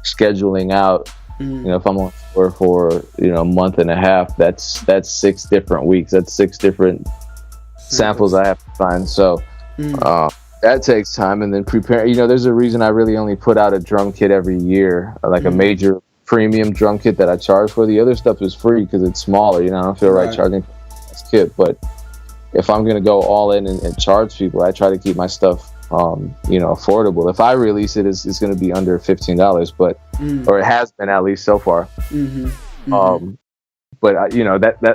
Speaker 1: scheduling out. If I'm on tour for a month and a half, that's 6 different weeks. That's 6 different samples I have to find. So that takes time, and then prepare. There's a reason I really only put out a drum kit every year, like a major premium drum kit that I charge for. The other stuff is free because it's smaller. I don't feel right charging for this kit. But if I'm gonna go all in and charge people, I try to keep my stuff affordable. If I release it, it's going to be under $15, but or it has been at least so far. But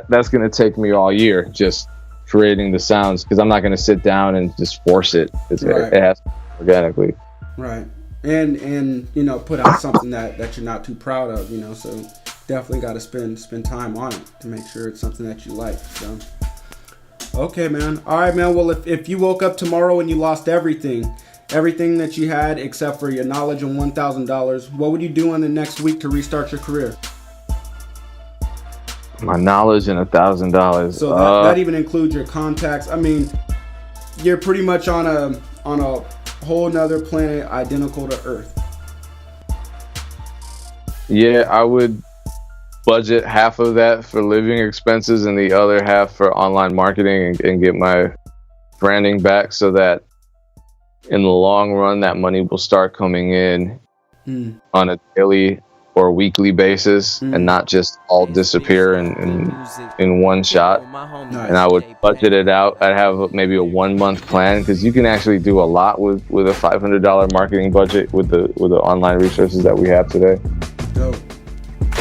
Speaker 1: that's going to take me all year just creating the sounds, because I'm not going to sit down and just force it. It has to organically.
Speaker 4: Right. And put out something that you're not too proud of. So definitely got to spend time on it to make sure it's something that you like. So. Okay, man. All right, man. Well, if you woke up tomorrow and you lost everything that you had except for your knowledge and $1,000, what would you do in the next week to restart your career?
Speaker 1: My knowledge and $1,000.
Speaker 4: So that even includes your contacts. I mean, you're pretty much on a whole nother planet identical to Earth.
Speaker 1: Yeah, I would budget half of that for living expenses and the other half for online marketing and get my branding back, so that in the long run that money will start coming in on a daily or weekly basis and not just all disappear in one shot. And I would budget it out. I'd have maybe a 1 month plan, because you can actually do a lot with a $500 marketing budget with the online resources that we have today.
Speaker 4: Dope.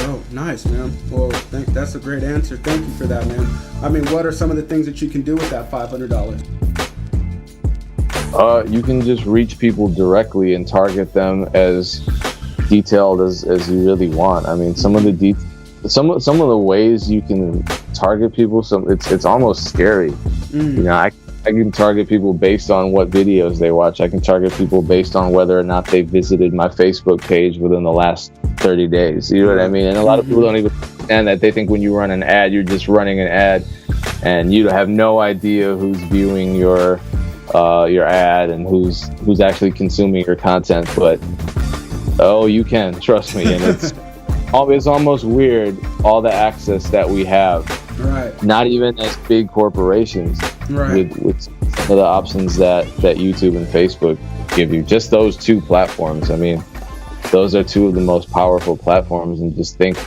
Speaker 4: Oh, nice, man. Well, that's a great answer. Thank you for that, man. I mean, what are some of the things that you can do with that $500?
Speaker 1: You can just reach people directly and target them as detailed as you really want. I mean, some of the ways you can target people, it's almost scary. I can target people based on what videos they watch. I can target people based on whether or not they visited my Facebook page within the last 30 days. You know what I mean? And a lot of people don't even understand that. They think when you run an ad, you're just running an ad, and you have no idea who's viewing your ad and who's actually consuming your content. But you can, trust me. And it's almost weird, all the access that we have. Right. Not even as big corporations. Right. With some of the options that YouTube and Facebook give you. Just those two platforms. I mean, those are two of the most powerful platforms, and just think,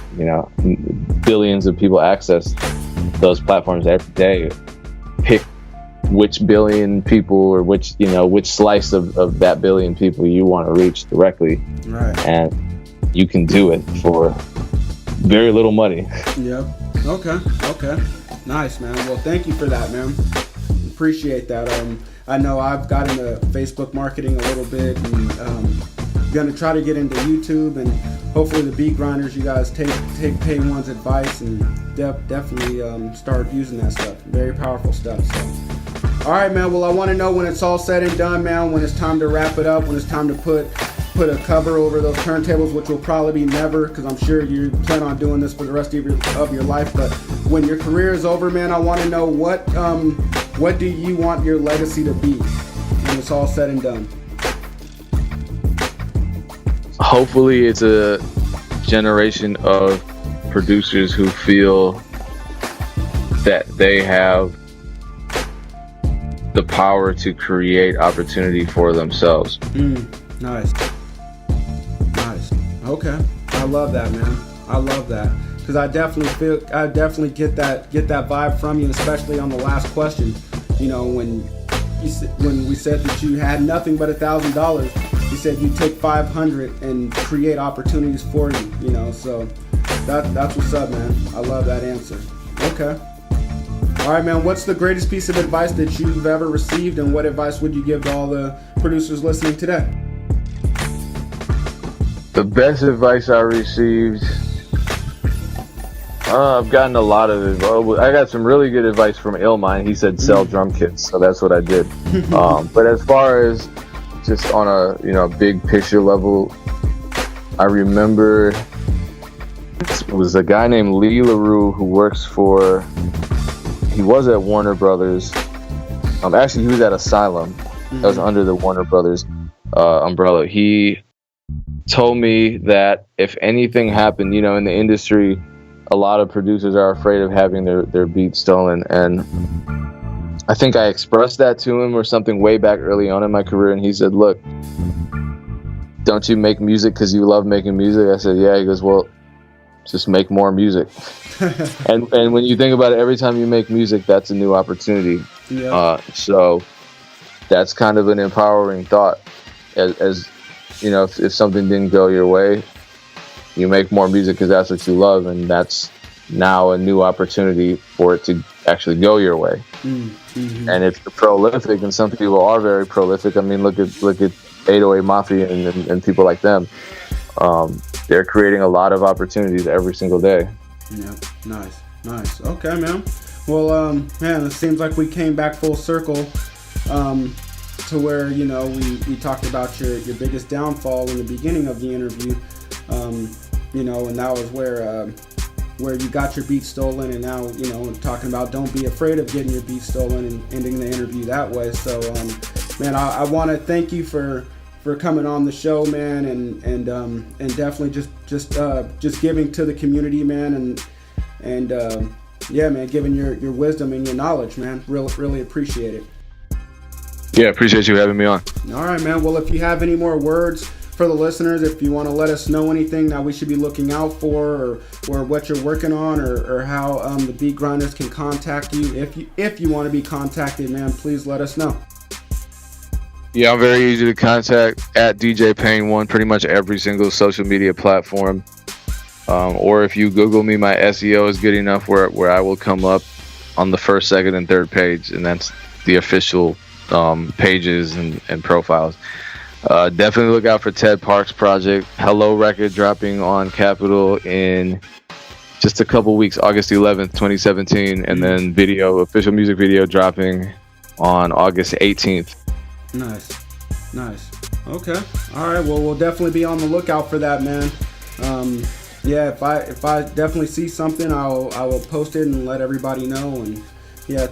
Speaker 1: billions of people access those platforms every day. Pick which billion people, or which slice of that billion people you want to reach directly. Right. And you can do it for very little money. Yep. Okay. Nice, man. Well, thank you for that, man. Appreciate that. I know I've got into Facebook marketing a little bit, and gonna try to get into YouTube, and hopefully the beat grinders, you guys take Pay One's advice and definitely start using that stuff. Very powerful stuff. So, all right, man. Well, I want to know, when it's all said and done, man, when it's time to wrap it up, when it's time to put a cover over those turntables, which will probably be never, because I'm sure you plan on doing this for the rest of your life. But when your career is over, man, I want to know what do you want your legacy to be when it's all said and done? Hopefully it's a generation of producers who feel that they have the power to create opportunity for themselves. Nice. Okay. I love that, man. I love that. Because I definitely get that vibe from you, especially on the last question. When we said that you had nothing but $1,000, you said you take 500 and create opportunities for you. So that's what's up, man. I love that answer. Okay. All right, man. What's the greatest piece of advice that you've ever received, and what advice would you give to all the producers listening today? The best advice I received, I've gotten a lot of it. I got some really good advice from Illmind. He said sell drum kits, so that's what I did. But as far as just on a big picture level, I remember it was a guy named Lee LaRue who he was at Warner Brothers. Actually, he was at Asylum. That was under the Warner Brothers umbrella. He told me that if anything happened, in the industry, a lot of producers are afraid of having their beats stolen. And I think I expressed that to him or something way back early on in my career, and he said, "Look, don't you make music because you love making music?" I said, "Yeah." He goes, "Well, just make more music." and when you think about it, every time you make music, that's a new opportunity.
Speaker 4: Yeah.
Speaker 1: So that's kind of an empowering thought. As you know, if something didn't go your way, you make more music because that's what you love, and that's now a new opportunity for it to actually go your way.
Speaker 4: Mm-hmm.
Speaker 1: And if you're prolific, and some people are very prolific, I mean, look at 808 Mafia and people like them. They're creating a lot of opportunities every single day.
Speaker 4: Yeah, nice. Okay, man. Well, man, it seems like we came back full circle to where, you know, we talked about your biggest downfall in the beginning of the interview, you know, and that was where you got your beat stolen, and now, you know, talking about don't be afraid of getting your beat stolen and ending the interview that way. So, man, I want to thank you for coming on the show, man, and definitely just giving to the community, man, and yeah, man, giving your wisdom and your knowledge, man. Really appreciate it.
Speaker 1: Yeah, appreciate you having me on.
Speaker 4: All right, man. Well, if you have any more words for the listeners, if you want to let us know anything that we should be looking out for, or what you're working on, or how the Beat Grinders can contact you, if you want to be contacted, man, please let us know.
Speaker 1: Yeah, I'm very easy to contact at DJ Pain 1, pretty much every single social media platform. Or if you Google me, my SEO is good enough where I will come up on the first, second, and third page, and that's the official pages and profiles. Definitely look out for Ted Park's project, Hello record, dropping on Capitol in just a couple weeks, August 11th, 2017, and then official music video dropping on August 18th.
Speaker 4: Nice. Okay. All right. Well, we'll definitely be on the lookout for that, man. Yeah, if I definitely see something, I will post it and let everybody know. And yeah,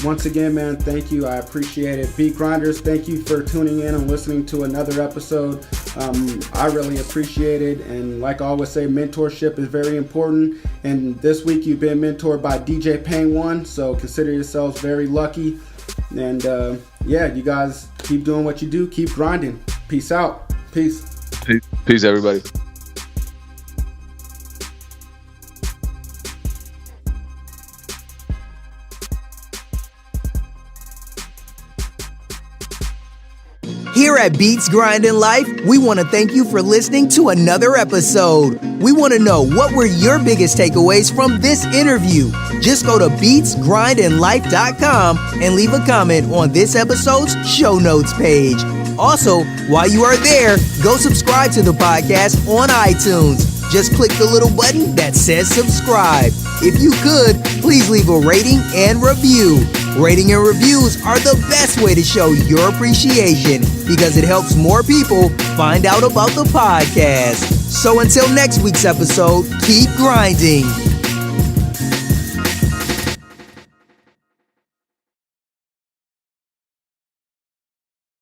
Speaker 4: once again, man, thank you. I appreciate it. Beat Grinders, thank you for tuning in and listening to another episode. I really appreciate it. And like I always say, mentorship is very important. And this week you've been mentored by DJ Pain 1, so consider yourselves very lucky. And yeah, you guys keep doing what you do. Keep grinding. Peace out. Peace,
Speaker 1: everybody.
Speaker 3: Here at Beats Grinding Life, we want to thank you for listening to another episode. We want to know, what were your biggest takeaways from this interview? Just go to beatsgrindinglife.com and leave a comment on this episode's show notes page. Also, while you are there, go subscribe to the podcast on iTunes. Just click the little button that says subscribe. If you could, please leave a rating and review. Rating and reviews are the best way to show your appreciation because it helps more people find out about the podcast. So until next week's episode, keep grinding.